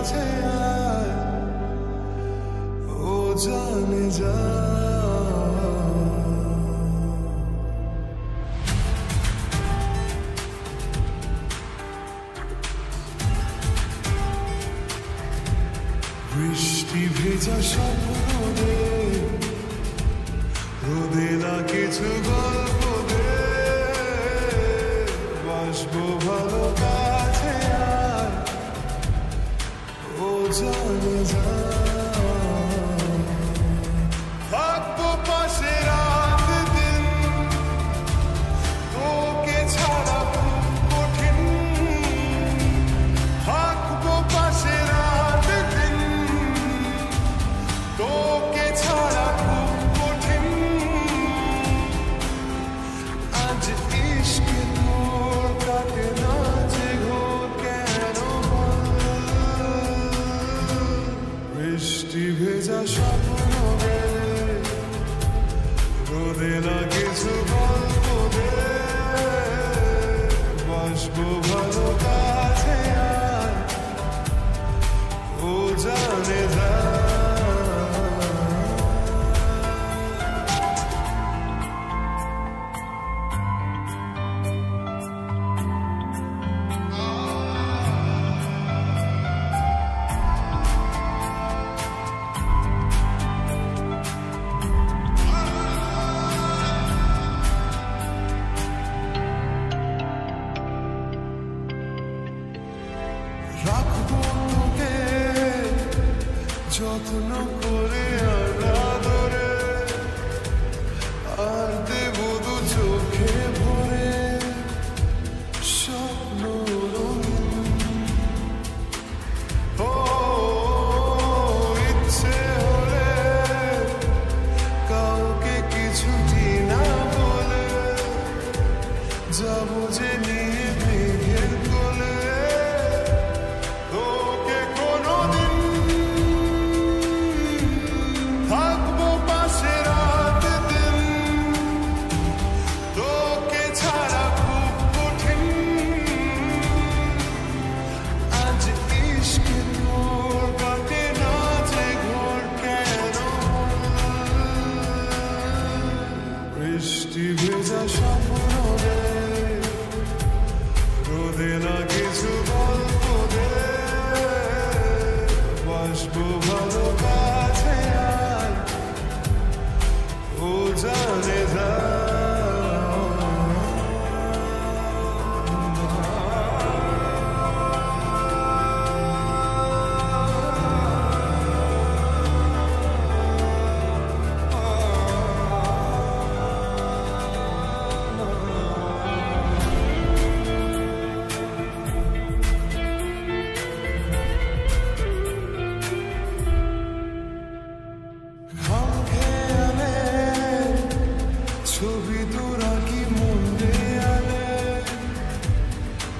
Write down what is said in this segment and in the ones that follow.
কাছে আয়, ও জানে যা। বৃষ্টি ভেজা স্বপ্ন দে, রোদে না কিছু গল্প দে, বাসবো ভালো কাছে আয়, ও জানে যা। থাকবো পাশে রাত দিন, তোকে ছাড়া খুব কঠিন। থাকবো পাশে রাত দিন, তোকে ছাড়া খুব কঠিন। আজ ইশকে তোর কাটে না যে ঘোর কেন বল। বৃষ্টি ভেজা স্বপ্ন দে, রোদে না কিছু গল্প দে, বাসবো ভালো কাছে আয়, ও জানে যা। রাখবো তোকে যত্ন করে আদরে, আর দেবো দু চোখে ভরে স্বপ্ন রঙিন। ও ইচ্ছে হলে কাউকে কিছুটি না বলে যাবো যে নিয়ে মেঘের কোলে। তোকে কোনোদিন থাকবো পাশে রাত দিন, তোকে ছাড়া খুব কঠিন। আজ ইশকে তোর কাটে না যে ঘোর কেন। বৃষ্টি ভেজা স্বপ্ন দে, রোদে না কিছু গল্প দে, বাসবো ভালো কাছে আয়, ও জানে যা। খাম খেয়ালে ছবি তোরা কি মনে আলে,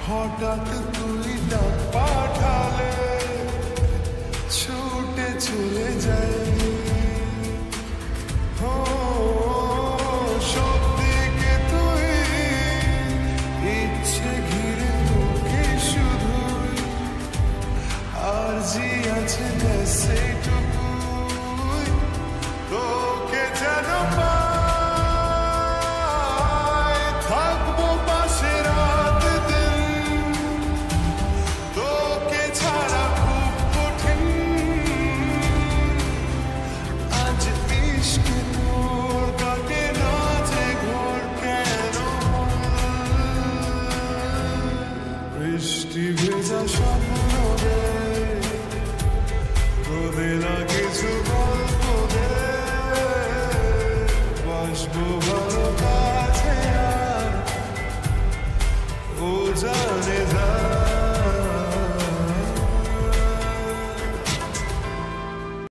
হঠাৎ তুই ডাক পাঠালে ছুটে চলে যাই। ও সব দিকে তুই, ইচ্ছে ঘিরে তোকে শুধুই, আর জি আছে সেইটুকু